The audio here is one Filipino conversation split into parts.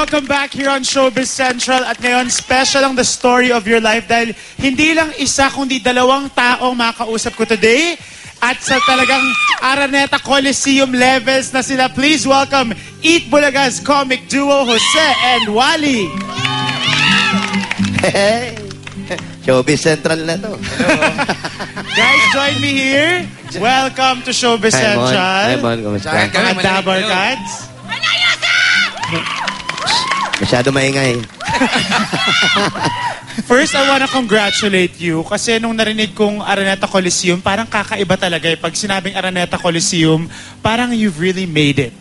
Welcome back here on Showbiz Central. At ngayon, special ang the story of your life dahil hindi lang isa kundi dalawang taong makausap ko today. At sa talagang Araneta Coliseum levels na sila. Please welcome Eat Bulaga's comic duo, Jose and Wally. Hey, Showbiz Central na to. Guys, join me here. Welcome to Showbiz Central. Hi, Mon. Kumusta? At Dabar Cats. Masyado maingay. First, I wanna congratulate you kasi nung narinig kong Araneta Coliseum, parang kakaiba talaga eh. Pag sinabing Araneta Coliseum, parang you've really made it.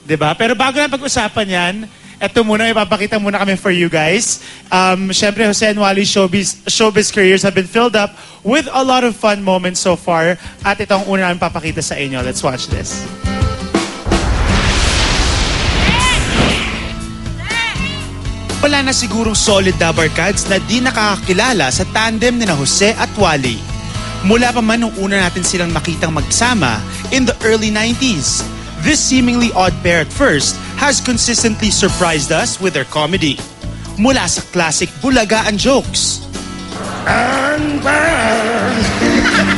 Diba? Pero bago na pag-usapan yan, eto muna, ipapakita muna kami for you guys. Siyempre, Jose and Wally's showbiz careers have been filled up with a lot of fun moments so far. At ito ang una namin papakita sa inyo. Let's watch this. Wala na sigurong solid Dabarkads na di nakakakilala sa tandem ni na Jose at Wally. Mula pa man nung una natin silang makitang magsama in the early 90s. This seemingly odd pair at first has consistently surprised us with their comedy. Mula sa classic bulagaan jokes.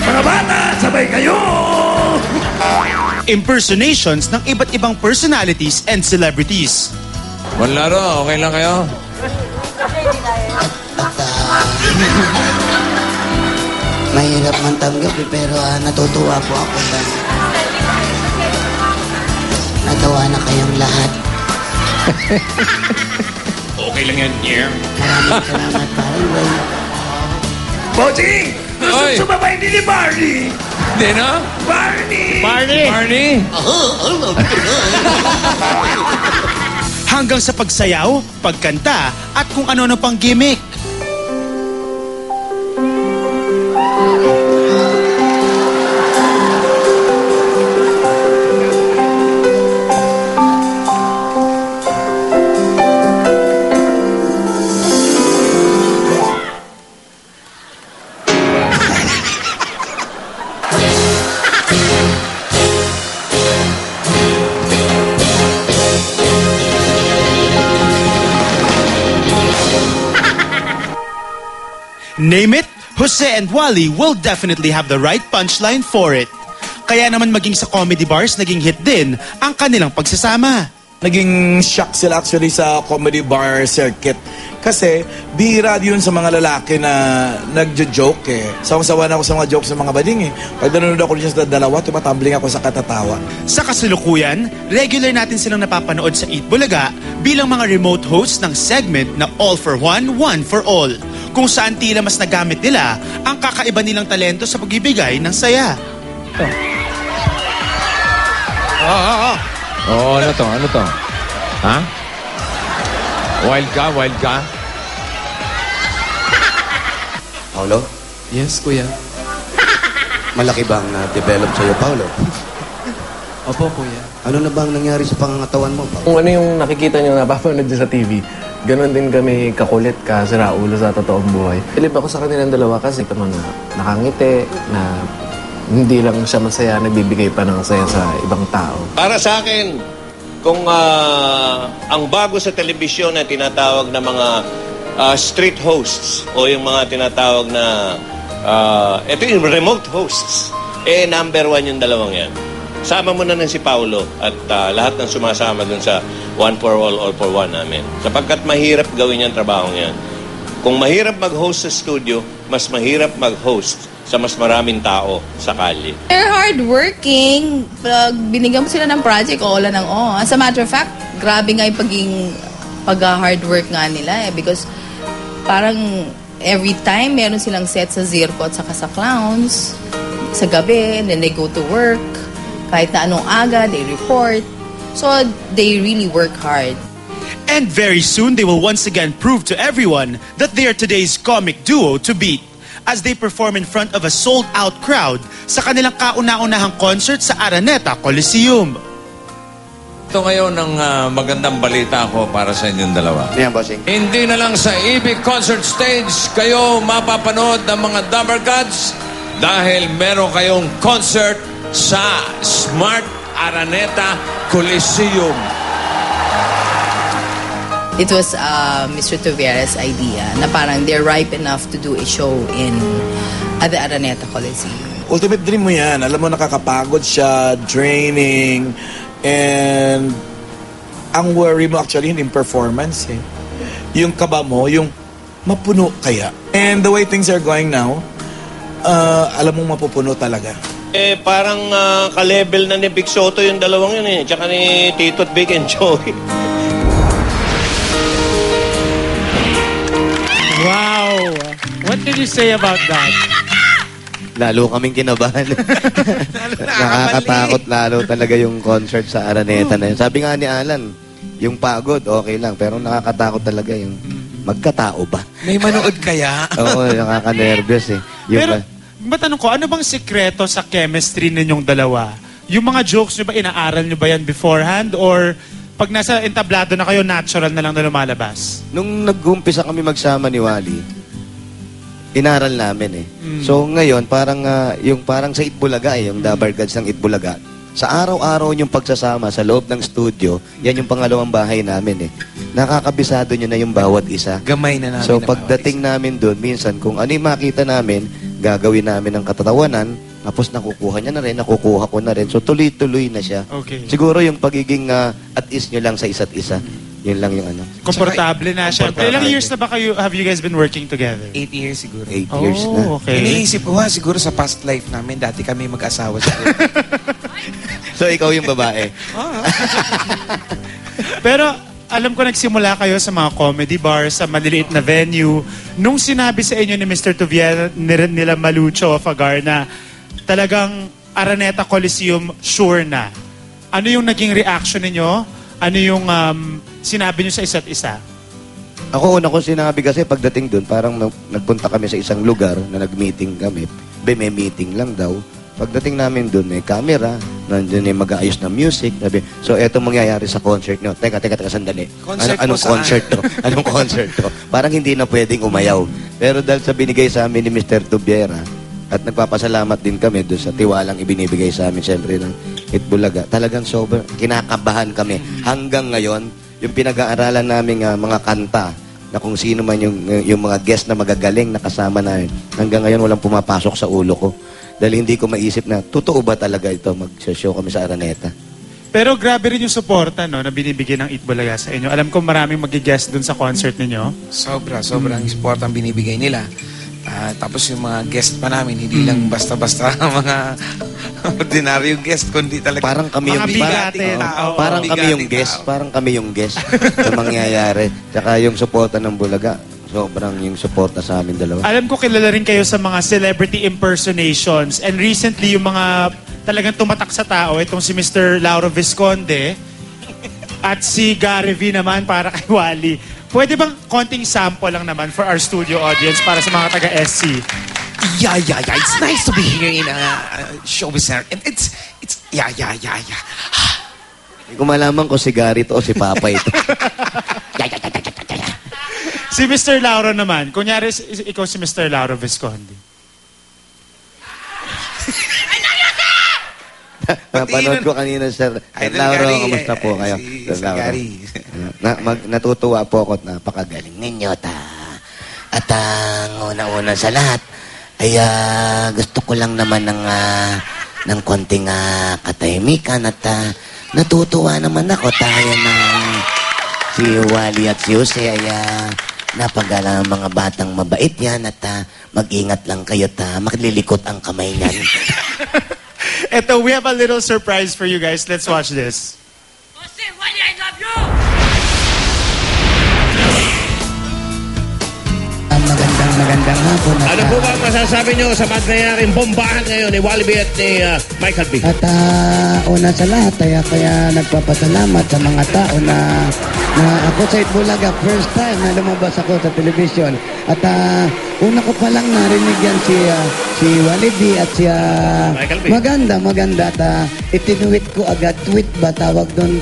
Mga bata, sabay kayo! Impersonations ng iba't ibang personalities and celebrities. Manlaro, okay lang kayo? Mahirap man tanggap pero natutuwa po ako na natawa na kayong lahat. Okay lang yan, yeah. Maraming salamat, parang way. Bossing! Gusto Oy! sumabay din ni Barney! Hindi na? Barney! Barney? Hanggang sa pagsayaw, pagkanta, at kung ano-ano pang gimmick. Name it, Jose and Wally will definitely have the right punchline for it. Kaya naman maging sa comedy bars, naging hit din ang kanilang pagsasama. Naging shock sila actually sa comedy bar circuit. Kasi bihira yun sa mga lalaki na nagjo-joke eh. Sawang-sawa na ako sa mga jokes ng mga bading eh. Pag nanonood ako dyan sa dalawa, tumatumbling ako sa katatawa. Sa kasalukuyan, regular natin silang napapanood sa Eat Bulaga bilang mga remote hosts ng segment na All for One, One for All. Kung saan tila mas nagamit nila ang kakaiba nilang talento sa pagbibigay ng saya. Oo, ano to? Ano to? Ha? Wild ka? Paolo, Yes, kuya. malaki bang na-develop sa'yo, Paolo? Opo, kuya. Ano na bang nangyari sa pangangatawan mo, Paolo? Kung ano yung nakikita nyo napapanood sa TV, ganon din kami kakulit ka, siraulo sa totoong buhay. Pilip ako sa kanilang dalawa kasi ito mga nakangiti, na hindi lang siya masaya, nagbibigay pa ng saya sa ibang tao. Para sa akin, kung ang bago sa telebisyon na tinatawag na mga street hosts o yung mga tinatawag na ito yung remote hosts, number one yung dalawang yan. Sama mo na si Paolo at lahat ng sumasama dun sa One for All for One namin. Sapagkat mahirap gawin yung trabaho niyan. Kung mahirap mag-host sa studio, mas mahirap mag-host sa mas maraming tao sa kalye. They're hardworking. Pag binigyan mo sila ng project, oo lang ng oo. As a matter of fact, grabe nga yung pag-hard work nga nila eh. Because parang every time meron silang set sa Zirco at saka sa Clowns, sa gabi, and then they go to work. Kahit na anong aga, they report. So, they really work hard. And very soon, they will once again prove to everyone that they are today's comic duo to beat as they perform in front of a sold-out crowd sa kanilang kauna-unahang concert sa Araneta Coliseum. Ito ngayon ang magandang balita ko para sa inyong dalawa. Yan, bossing. Hindi na lang sa EB Concert Stage kayo mapapanood ng mga Dabarkads dahil meron kayong concert sa Smart Araneta Coliseum. it was Mr. Tuviera's idea na parang they're ripe enough to do a show at the Araneta Coliseum. Ultimate dream mo yan. Alam mo, nakakapagod siya, draining, and ang worry mo actually hindi yung performance eh. Yung kaba mo, yung mapuno kaya. And the way things are going now, alam mong mapupuno talaga. Parang ka-level na ni Big Soto yung dalawang yun eh. Tsaka ni Tito at Big and Joey. Wow! What can you say about that? Lalo kaming kinabahan. Nakakatakot lalo talaga yung concert sa Araneta na yun. Sabi nga ni Alan, yung pagod, okay lang. Pero nakakatakot talaga yung magkatao ba? May manood kaya? Oo, nakaka-nervous eh. Pero, matanong ko, ano bang sikreto sa chemistry ninyong dalawa? Yung mga jokes nyo ba, inaaral nyo ba yan beforehand? Or pag nasa entablado na kayo, natural na lang na lumalabas? Nung nag-umpisa kami magsama ni Wally, inaral namin eh. So ngayon, parang sa Itbulaga eh, yung Dabar Gods ng Itbulaga. Sa araw-araw yung pagsasama sa loob ng studio, yan yung pangalawang bahay namin eh. Nakakabisado nyo na yung bawat isa. Gamay na namin. So pagdating namin doon, minsan kung ano yung makita namin, gagawin namin ng katatawanan, tapos nakukuha niya na rin, nakukuha ko na rin. So tuloy-tuloy na siya. Okay. Siguro yung pagiging at ease nyo lang sa isa't isa. Yun lang yung ano. Komportable na siya. Ilang years na ba kayo, have you guys been working together? 8 years siguro. 8 years na. Okay. Iniisip ko siguro sa past life namin, dati kami mag-asawa siguro. So ikaw yung babae. Pero alam ko nagsimula kayo sa mga comedy bars, sa maliliit na venue. Nung sinabi sa inyo ni Mr. Tuviera, nila Malucho of Agar na talagang Araneta Coliseum sure na. Ano yung naging reaction ninyo? Ano yung sinabi nyo sa isa't isa? Ako una ko sinabi kasi pagdating doon, parang nagpunta kami sa isang lugar na nag-meeting kami. May meeting lang daw. Pagdating namin doon, may camera, nandiyan yung mag-aayos ng music. Sabi, so eto mangyayari sa concert nyo. Teka, sandali. Anong concert to? Anong concert to? Parang hindi na pwedeng umayaw. Pero dahil sa binigay sa amin ni Mr. Tuviera, at nagpapasalamat din kami doon sa tiwalang ibinibigay sa amin, siyempre, ng Itbulaga. Talagang sobrang kinakabahan kami. Hanggang ngayon, yung pinag-aaralan namin mga kanta, na kung sino man yung mga guest na magagaling na kasama namin, hanggang ngayon walang pumapasok sa ulo ko. Dahil hindi ko maisip na, totoo ba talaga ito, mag-show kami sa Araneta. Pero grabe rin yung suporta no, na binibigay ng Itbulaga sa inyo. Alam ko maraming mag-guest dun sa concert ninyo. Sobrang support ang binibigay nila. Tapos yung mga guest pa namin, hindi lang basta-basta mga ordinaryong guest, kundi talaga parang kami yung parang kami yung guest, parang kami yung guest na mangyayari. Tsaka yung suporta ng Bulaga, sobrang yung suporta sa amin dalawa. Alam ko kilala rin kayo sa mga celebrity impersonations, and recently yung mga talagang tumatak sa tao, itong si Mr. Lauro Visconde at si Gary V naman para kay Wally. Pwede bang konting sample lang naman for our studio audience para sa mga taga-SC? Yeah. It's nice to be here in Showbiz Center. And it's, yeah. Hindi ko malaman kung si Gary to o si Papa ito. Si Mr. Lauro naman. Kunyari, ikaw si Mr. Lauro Visconde. Napanood ko kanina, Sir Lauro, kamusta po kayo? Si Gary. Natutuwa po ako at napakagaling ninyo. At ang una-una sa lahat, ay gusto ko lang naman ng konting katahimikan at natutuwa naman ako tayo na si Wally at si Jose ay napagalang mga batang mabait yan at mag-ingat lang kayo at makililikot ang kamay niyan. Eto, we have a little surprise for you guys. Let's watch this. Jose, Wally, I love you! Magandang hapon. Ano po ba ang masasabi nyo sa mangyayaring bombahan ngayon ni Wally B at ni Michael B? At una sa lahat, kaya nagpapasalamat sa mga tao na ako sa Itbulaga, first time na lumabas ako sa television. At una ko palang narinig yan si Wally B at si Michael B. Maganda. At itinuwit ko agad, tweet ba tawag doon?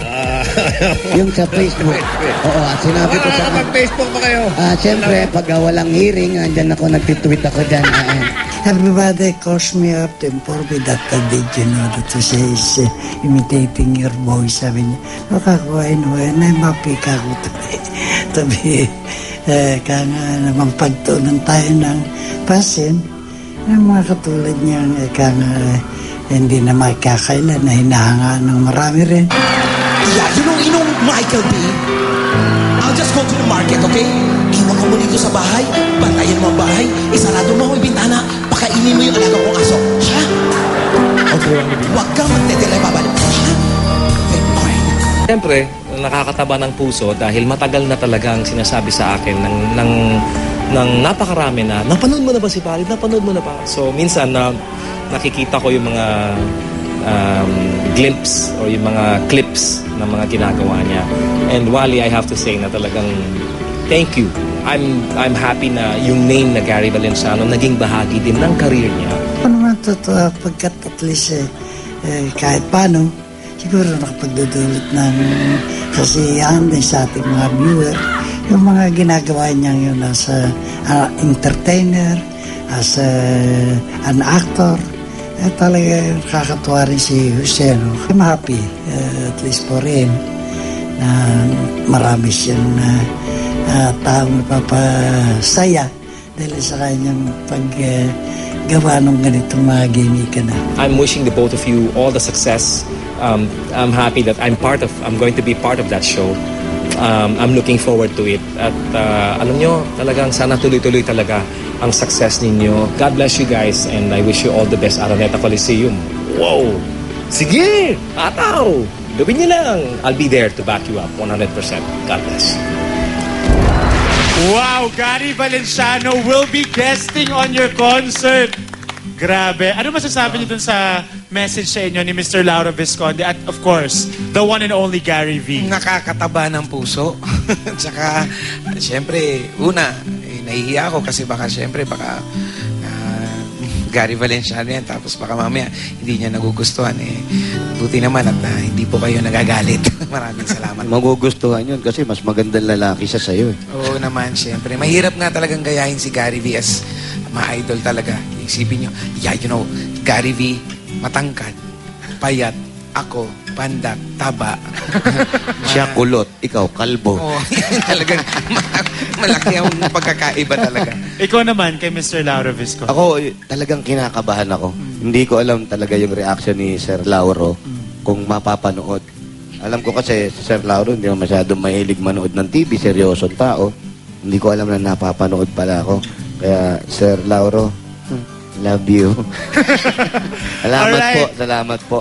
Yung sa Facebook. Oo, sinabi ko sa Facebook pa kayo? Siyempre, pag walang hearing, andyan ako, nagtitweet ako dyan. everybody calls me up to inform me that did you know that she is imitating your voice. Sabi niya, makakuhain mo, and I'm happy ka ko to be kaya nga naman pagtunan tayo ng pasin ng mga katulad niya, kaya nga hindi na makakailan na hinahangaan ng marami rin. Yeah, you know, Michael B. I'll just go to the market, okay? Iwan ka mo dito sa bahay, bantayan mo ang bahay, isarado mo ang bintana, pakainin mo yung alaga kong aso. Ha? Okay, huwag kang magtetelay babalik. Ha? Okay. Siyempre, nakakataba ng puso dahil matagal na talagang sinasabi sa akin ng napakarami na, napanood mo na ba si Pali? Napanood mo na ba? So, minsan na nakikita ko yung mga glimpse or yung mga clips ng mga ginagawa niya. And Wally, I have to say na talagang thank you. I'm happy na yung name na Gary Valenciano naging bahagi din ng career niya. Ano naman totoo, pagkat at least kahit paano, siguro nakapagdudulot ng kasiyahan din sa ating mga viewer. Yung mga ginagawa niya yun as entertainer, as an actor, talaga kakatuwa rin si Jose. No? I'm happy, at least for him, na marami siyang taong napapasaya dahil sa kanyang paggawa ng ganitong mga gimmick na. I'm wishing the both of you all the success. I'm happy that I'm going to be part of that show. I'm looking forward to it. At alam nyo, talagang sana tuloy-tuloy talaga ang success ninyo. God bless you guys and I wish you all the best, Araneta Coliseum. Wow! Sige! Ataw! Gawin niyo lang. I'll be there to back you up 100%. God bless. Wow, Gary Valenciano will be guesting on your concert. Grabe. Ano masasabi niyo dun sa message sa inyo ni Mr. Lauro Visconde at of course, the one and only Gary V? Nakakataba ng puso. Tsaka, siyempre, una, nahihiya ako kasi baka Gary Valenciano yan, tapos baka mamaya hindi niya nagugustuhan. Buti naman at hindi po kayo nagagalit. Maraming salamat. Magugustuhan yun kasi mas magandang lalaki siya sa'yo. Oo naman, siyempre. Mahirap nga talagang gayahin si Gary V as ma-idol talaga. Isipin nyo, you know, Gary V, matangkad, payat, ako, pandak, taba. Siya kulot, ikaw kalbo. Oo, talagang malaki ang pagkakaiba talaga. Ikaw naman kay Mr. Lauro Visconde. Ako, talagang kinakabahan ako. Hindi ko alam talaga yung reaction ni Sir Lauro kung mapapanood. Alam ko kasi si Sir Lauro hindi naman masyadong mahilig manood ng TV, seryosong tao. Hindi ko alam na napapanood pala ako. Kaya Sir Lauro, love you. Salamat po, salamat po.